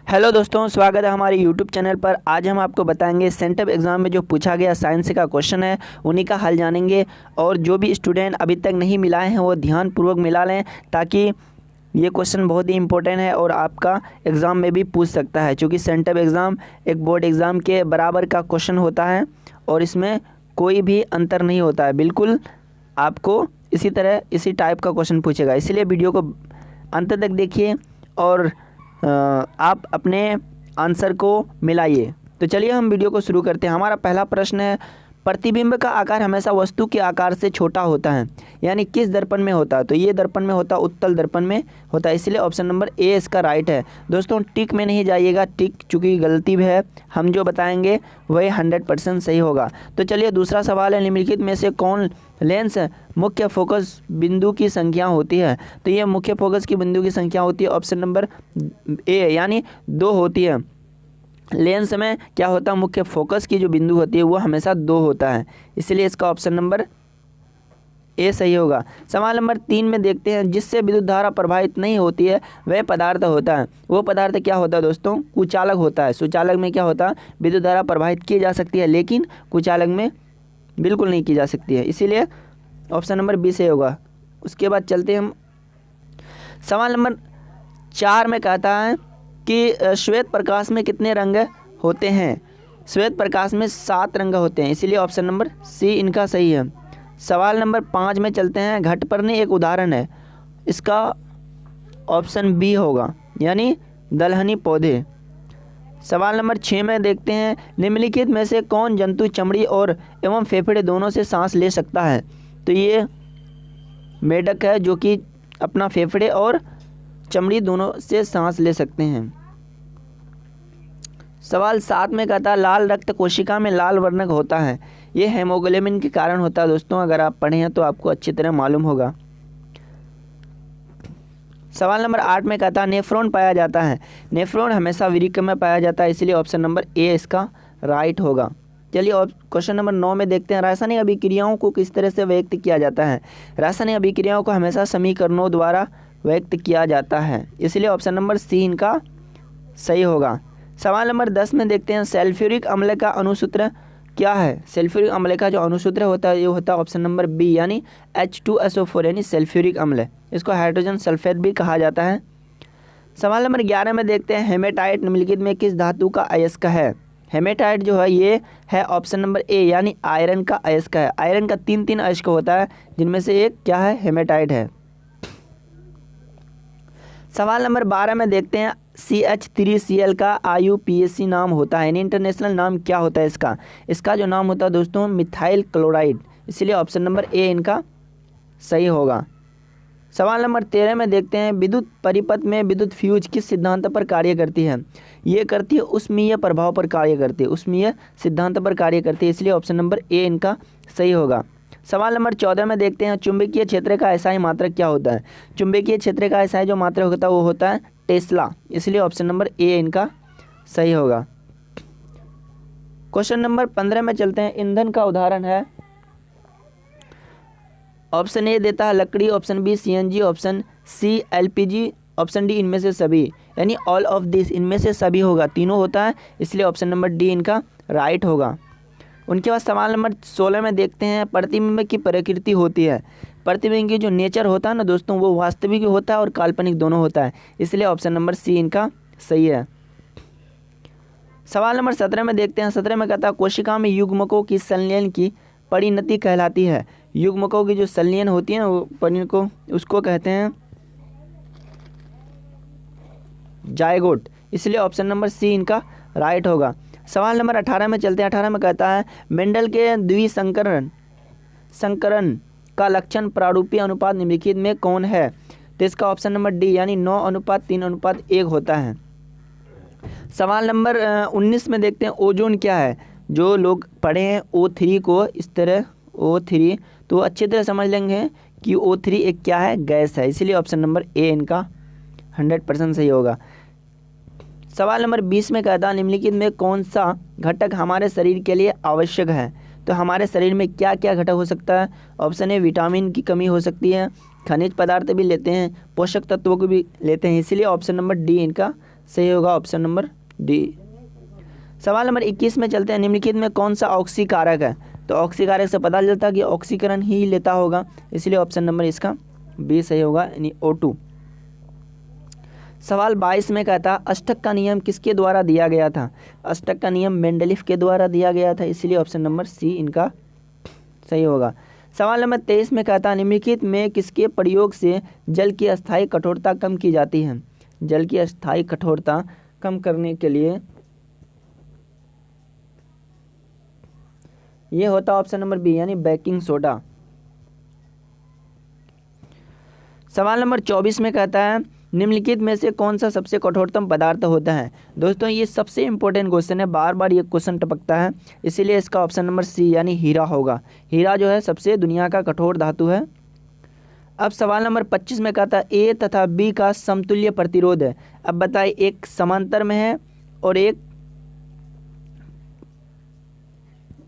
Hello दोस्तों, स्वागत है हमारे यूट्यूब चैनल पर। आज हम आपको बताएंगे सेंटअप एग्ज़ाम में जो पूछा गया साइंस का क्वेश्चन है उन्हीं का हल जानेंगे। और जो भी स्टूडेंट अभी तक नहीं मिलाए हैं वो ध्यानपूर्वक मिला लें, ताकि ये क्वेश्चन बहुत ही इंपॉर्टेंट है और आपका एग्ज़ाम में भी पूछ सकता है। क्योंकि सेंटअप एग्ज़ाम एक बोर्ड एग्ज़ाम के बराबर का क्वेश्चन होता है और इसमें कोई भी अंतर नहीं होता है। बिल्कुल आपको इसी तरह इसी टाइप का क्वेश्चन पूछेगा, इसलिए वीडियो को अंत तक देखिए और आप अपने आंसर को मिलाइए। तो चलिए हम वीडियो को शुरू करते हैं। हमारा पहला प्रश्न है, प्रतिबिंब का आकार हमेशा वस्तु के आकार से छोटा होता है, यानी किस दर्पण में होता है? तो ये दर्पण में होता है, उत्तल दर्पण में होता है, इसलिए ऑप्शन नंबर ए इसका राइट है। दोस्तों टिक में नहीं जाइएगा, टिक चूँकि गलती भी है, हम जो बताएंगे वही 100% सही होगा। तो चलिए दूसरा सवाल है, निम्नलिखित में से कौन लेंस मुख्य फोकस बिंदु की संख्या होती है? तो ये मुख्य फोकस की बिंदु की संख्या होती है ऑप्शन नंबर ए, यानी 2 होती है। लेंस में क्या होता है, मुख्य फोकस की जो बिंदु होती है वो हमेशा 2 होता है, इसलिए इसका ऑप्शन नंबर ए सही होगा। सवाल नंबर 3 में देखते हैं, जिससे विद्युत धारा प्रभावित नहीं होती है वह पदार्थ होता है। वो पदार्थ क्या होता है दोस्तों? कुचालक होता है। सुचालक में क्या होता है, विद्युत धारा प्रभावित की जा सकती है, लेकिन कुचालक में बिल्कुल नहीं की जा सकती है, इसीलिए ऑप्शन नंबर बी सही होगा। उसके बाद चलते हैं हम सवाल नंबर 4 में कहता है कि श्वेत प्रकाश में कितने रंग होते हैं? श्वेत प्रकाश में 7 रंग होते हैं, इसीलिए ऑप्शन नंबर सी इनका सही है। सवाल नंबर 5 में चलते हैं, घटपर्णी एक उदाहरण है, इसका ऑप्शन बी होगा, यानी दलहनी पौधे। सवाल नंबर 6 में देखते हैं, निम्नलिखित में से कौन जंतु चमड़ी और एवं फेफड़े दोनों से सांस ले सकता है? तो ये मेढक है, जो कि अपना फेफड़े और चमड़ी दोनों से सांस ले सकते हैं। सवाल 7 में कहता है, लाल रक्त कोशिका में लाल वर्णक होता है, ये हेमोग्लोबिन के कारण होता है। दोस्तों अगर आप पढ़े हैं तो आपको अच्छी तरह मालूम होगा। सवाल नंबर 8 में कहता है, नेफ्रॉन पाया जाता है। नेफ्रॉन हमेशा वृक्क में पाया जाता है, इसलिए ऑप्शन नंबर ए इसका राइट होगा। चलिए और क्वेश्चन नंबर 9 में देखते हैं, रासायनिक अभिक्रियाओं को किस तरह से व्यक्त किया जाता है? रासायनिक अभिक्रियाओं को हमेशा समीकरणों द्वारा व्यक्त किया जाता है, इसलिए ऑप्शन नंबर सी इनका सही होगा। सवाल नंबर 10 में देखते हैं, सल्फ्यूरिक अम्ल का अणुसूत्र क्या है? सल्फ्यूरिक अम्ल का जो अणुसूत्र होता है ये होता है ऑप्शन नंबर बी, यानी H2SO4, यानी सल्फ्यूरिक अम्ल। इसको हाइड्रोजन सल्फेट भी कहा जाता है। सवाल नंबर 11 में देखते हैं, हेमेटाइट निम्नलिखित में किस धातु का अयस्क है? हेमेटाइट जो है ये है ऑप्शन नंबर ए, यानी आयरन का अयस्क है। आयरन का 3 अयस्क होता है, जिनमें से एक क्या है, हेमेटाइट है। सवाल नंबर 12 में देखते हैं, CH3Cl का IUPAC नाम होता है, यानी इंटरनेशनल नाम क्या होता है इसका? इसका जो नाम होता है दोस्तों, मिथाइल क्लोराइड, इसलिए ऑप्शन नंबर ए इनका सही होगा। सवाल नंबर 13 में देखते हैं, विद्युत परिपथ में विद्युत फ्यूज किस सिद्धांत पर कार्य करती है? ये करती है उष्मीय प्रभाव पर कार्य करती है, उष्मीय सिद्धांत पर कार्य करती है, इसलिए ऑप्शन नंबर ए इनका सही होगा। सवाल नंबर 14 में देखते हैं, चुंबकीय क्षेत्र का एसआई मात्रक क्या होता है? चुंबकीय क्षेत्र का एसआई जो मात्रक होता है वो होता है टेस्ला, इसलिए ऑप्शन नंबर ए इनका सही होगा। क्वेश्चन नंबर 15 में चलते हैं, ईंधन का उदाहरण है, ऑप्शन ए देता है लकड़ी, option B CNG, option C LPG, option D इनमें से सभी, यानी ऑल ऑफ दिस, इनमें से सभी होगा, तीनों होता है, इसलिए ऑप्शन नंबर डी इनका राइट होगा। उनके बाद सवाल नंबर 16 में देखते हैं, प्रतिबिंब की प्रकृति होती है। प्रतिबिंब की जो नेचर होता है ना दोस्तों, वो वास्तविक होता है और काल्पनिक दोनों होता है, इसलिए ऑप्शन नंबर सी इनका सही है। सवाल नंबर 17 में देखते हैं, 17 में कहता है, कोशिका में युग्मकों की संलयन की परिणति कहलाती है। युग्मकों की जो संलयन होती है ना, वो परिणति उसको कहते हैं जायगोट, इसलिए ऑप्शन नंबर सी इनका राइट होगा। सवाल नंबर 18 में चलते हैं, 18 में कहता है, मेंडल के द्विसंकरण का लक्षण प्रारूपीय अनुपात निम्नलिखित में कौन है? तो इसका ऑप्शन नंबर डी, यानी 9:3:1 होता है। सवाल नंबर 19 में देखते हैं, ओजोन क्या है? जो लोग पढ़े हैं O3 को, इस तरह O3, तो अच्छी तरह समझ लेंगे कि O3 एक क्या है, गैस है, इसलिए ऑप्शन नंबर ए इनका 100% सही होगा। सवाल नंबर 20 में कहता है, निम्नलिखित में कौन सा घटक हमारे शरीर के लिए आवश्यक है? तो हमारे शरीर में क्या क्या घटक हो सकता है? ऑप्शन ए विटामिन की कमी हो सकती है, खनिज पदार्थ भी लेते हैं, पोषक तत्वों को भी लेते हैं, इसलिए ऑप्शन नंबर डी इनका सही होगा ऑप्शन नंबर डी। सवाल नंबर 21 में चलते हैं। निम्नलिखित में कौन सा ऑक्सीकारक है? तो ऑक्सीकारक से पता चलता है कि ऑक्सीकरण ही लेता होगा, इसलिए ऑप्शन नंबर इसका बी सही होगा, यानी O2। सवाल 22 में कहता अष्टक का नियम किसके द्वारा दिया गया था? अष्टक का नियम मेंडलीफ के द्वारा दिया गया था, इसलिए ऑप्शन नंबर सी इनका सही होगा। सवाल नंबर 23 में कहता निम्नलिखित में किसके प्रयोग से जल की अस्थायी कठोरता कम की जाती है? जल की अस्थायी कठोरता कम करने के लिए ये होता ऑप्शन नंबर बी, यानी बेकिंग सोडा। सवाल नंबर 24 में कहता है निम्नलिखित में से कौन सा सबसे कठोरतम पदार्थ होता है? दोस्तों ये सबसे इंपॉर्टेंट क्वेश्चन है, बार बार ये क्वेश्चन टपकता है, इसीलिए इसका ऑप्शन नंबर सी यानी हीरा होगा। हीरा जो है सबसे दुनिया का कठोर धातु है। अब सवाल नंबर 25 में कहता है ए तथा बी का समतुल्य प्रतिरोध है। अब बताइए, एक समांतर में है और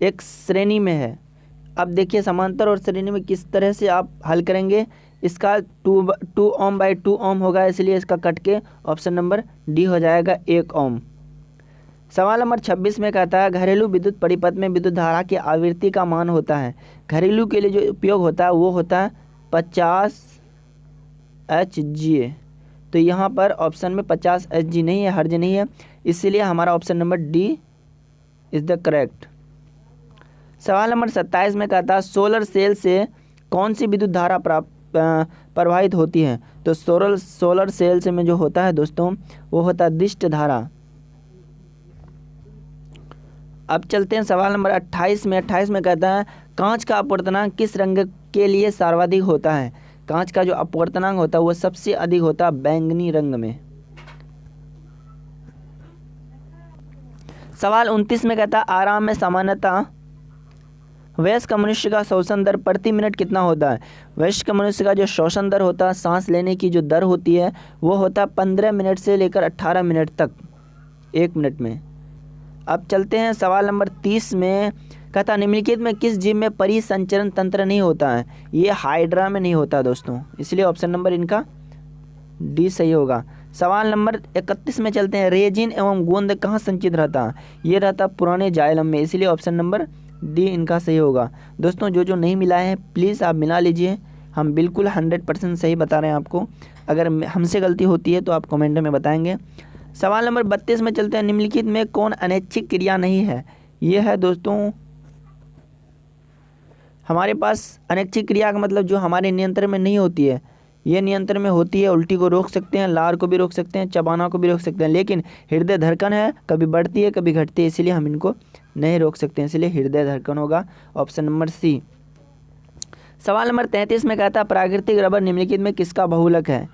एक श्रेणी में है। अब देखिए समांतर और श्रेणी में किस तरह से आप हल करेंगे। इसका 2 ओम बाई 2 ओम होगा, इसलिए इसका कट के ऑप्शन नंबर डी हो जाएगा 1 ओम। सवाल नंबर 26 में कहता है घरेलू विद्युत परिपथ में विद्युत धारा की आवृत्ति का मान होता है। घरेलू के लिए जो उपयोग होता है वो होता है 50 HG। तो यहाँ पर ऑप्शन में 50 HG नहीं है, हर्ज नहीं है, इसीलिए हमारा option number D is the correct. सवाल नंबर 27 में कहता है सोलर सेल से कौन सी विद्युत धारा प्रवाहित होती है? तो सोलर सेल से में जो होता है दोस्तों वो होता है दिष्ट धारा। अब चलते हैं सवाल नंबर 28 में। 28 में कहता है कांच का अपवर्तनांक किस रंग के लिए सर्वाधिक होता है? कांच का जो अपवर्तनांक होता है वो सबसे अधिक होता है बैंगनी रंग में। सवाल 29 में कहता है आराम में सामान्यतः वयस्क मनुष्य का श्वसन दर प्रति मिनट कितना होता है? वयस्क मनुष्य का जो श्वसन दर होता है, सांस लेने की जो दर होती है वो होता है 15 मिनट से लेकर 18 मिनट तक 1 मिनट में। अब चलते हैं सवाल नंबर 30 में। कहता निम्नलिखित में किस जीव में परिसंचरण तंत्र नहीं होता है? ये हाइड्रा में नहीं होता दोस्तों, इसलिए ऑप्शन नंबर इनका डी सही होगा। सवाल नंबर 31 में चलते हैं। रेजिन एवं गोंद कहाँ संचित रहता है? ये रहता पुराने जाइलम में, इसलिए ऑप्शन नंबर डी इनका सही होगा। दोस्तों जो नहीं मिला है प्लीज़ आप मिला लीजिए, हम बिल्कुल 100% सही बता रहे हैं आपको। अगर हमसे गलती होती है तो आप कमेंट में बताएंगे। सवाल नंबर 32 में चलते हैं। निम्नलिखित में कौन अनैच्छिक क्रिया नहीं है? ये है दोस्तों हमारे पास अनैच्छिक क्रिया का मतलब जो हमारे नियंत्रण में नहीं होती है, ये नियंत्रण में होती है। उल्टी को रोक सकते हैं, लार को भी रोक सकते हैं, चबाना को भी रोक सकते हैं, लेकिन हृदय धड़कन है कभी बढ़ती है कभी घटती है, इसलिए हम इनको नहीं रोक सकते हैं, इसलिए हृदय धड़कन होगा ऑप्शन नंबर सी। सवाल नंबर 33 में कहता है प्राकृतिक रबर निम्नलिखित में किसका बहुलक है?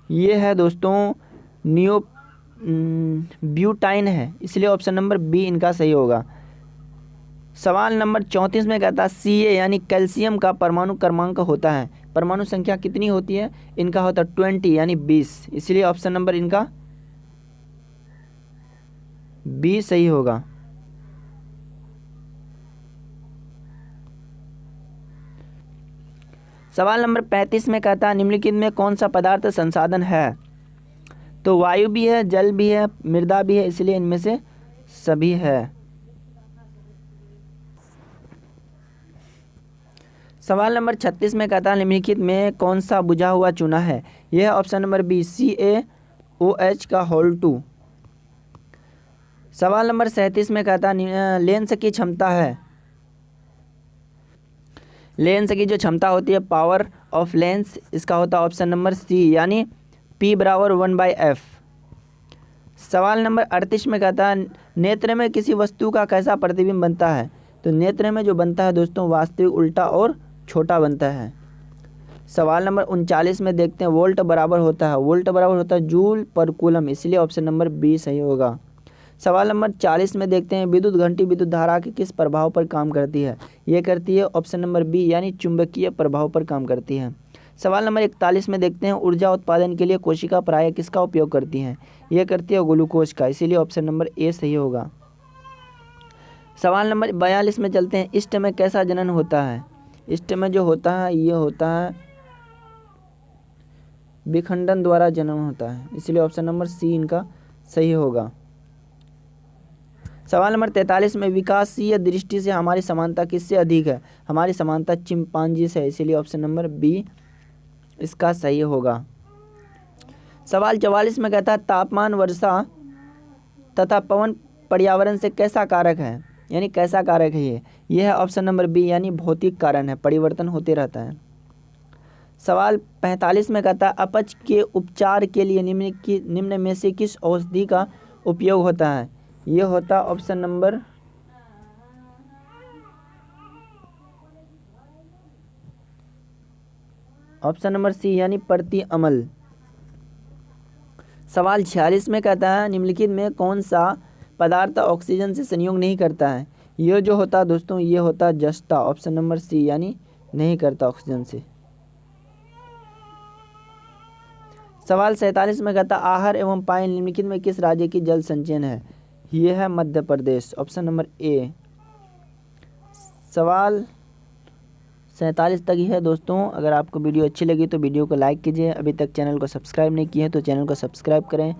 ये है दोस्तों ब्यूटाइन है, इसलिए ऑप्शन नंबर बी इनका सही होगा। सवाल नंबर 34 में कहता है Ca यानी कैल्शियम का परमाणु क्रमांक होता है। परमाणु संख्या कितनी होती है? इनका होता है 20 यानी 20, इसलिए ऑप्शन नंबर इनका बी सही होगा। सवाल नंबर 35 में कहता है निम्नलिखित में कौन सा पदार्थ संसाधन है? तो वायु भी है, जल भी है, मृदा भी है, इसलिए इनमें से सभी है। सवाल नंबर 36 में कहता है निम्नलिखित में कौन सा बुझा हुआ चूना है? यह ऑप्शन नंबर बी CaOH का होल 2। सवाल नंबर 37 में कहता है लेंस की क्षमता है। लेंस की जो क्षमता होती है पावर ऑफ लेंस, इसका होता है ऑप्शन नंबर सी यानी P बराबर 1/f। सवाल नंबर 38 में कहता है नेत्र में किसी वस्तु का कैसा प्रतिबिंब बनता है? तो नेत्र में जो बनता है दोस्तों वास्तविक उल्टा और छोटा बनता है। सवाल नंबर 39 में देखते हैं वोल्ट बराबर होता है जूल पर कूलम, इसलिए ऑप्शन नंबर बी सही होगा। सवाल नंबर 40 में देखते हैं विद्युत घंटी विद्युत धारा के किस प्रभाव पर काम करती है? ये करती है ऑप्शन नंबर बी यानी चुंबकीय प्रभाव पर काम करती है। सवाल नंबर 41 में देखते हैं ऊर्जा उत्पादन के लिए कोशिका प्रायः किसका उपयोग करती हैं? ये करती है ग्लूकोज का, इसीलिए ऑप्शन नंबर ए सही होगा। सवाल नंबर 42 में चलते हैं। इष्ट में कैसा जनन होता है? इष्ट में जो होता है ये होता है विखंडन द्वारा जन्म होता है, इसलिए ऑप्शन नंबर सी इनका सही होगा। सवाल नंबर 43 में विकासीय दृष्टि से हमारी समानता किससे अधिक है? हमारी समानता चिंपांजी से है, इसीलिए ऑप्शन नंबर बी इसका सही होगा। सवाल 44 में कहता है तापमान, वर्षा तथा पवन पर्यावरण से कैसा कारक है? यानी कैसा कारक है ये है ऑप्शन नंबर बी, यानी भौतिक कारण है, परिवर्तन होते रहता है। सवाल 45 में कहता है अपच के उपचार के लिए निम्न में से किस औषधि का उपयोग होता है? ये होता ऑप्शन नंबर सी, यानी प्रति अमल। सवाल 46 में कहता है निम्नलिखित में कौन सा पदार्थ ऑक्सीजन से संयोग नहीं करता है? ये जो होता है दोस्तों, ये होता जस्ता, ऑप्शन नंबर सी, यानी नहीं करता ऑक्सीजन से। सवाल 47 में कहता आहर एवं पानी निम्नलिखित में किस राज्य की जल संचयन है? ये है Madhya Pradesh, option number A. सवाल 47 तक ही है दोस्तों। अगर आपको वीडियो अच्छी लगी तो वीडियो को लाइक कीजिए। अभी तक चैनल को सब्सक्राइब नहीं किया है तो चैनल को सब्सक्राइब करें।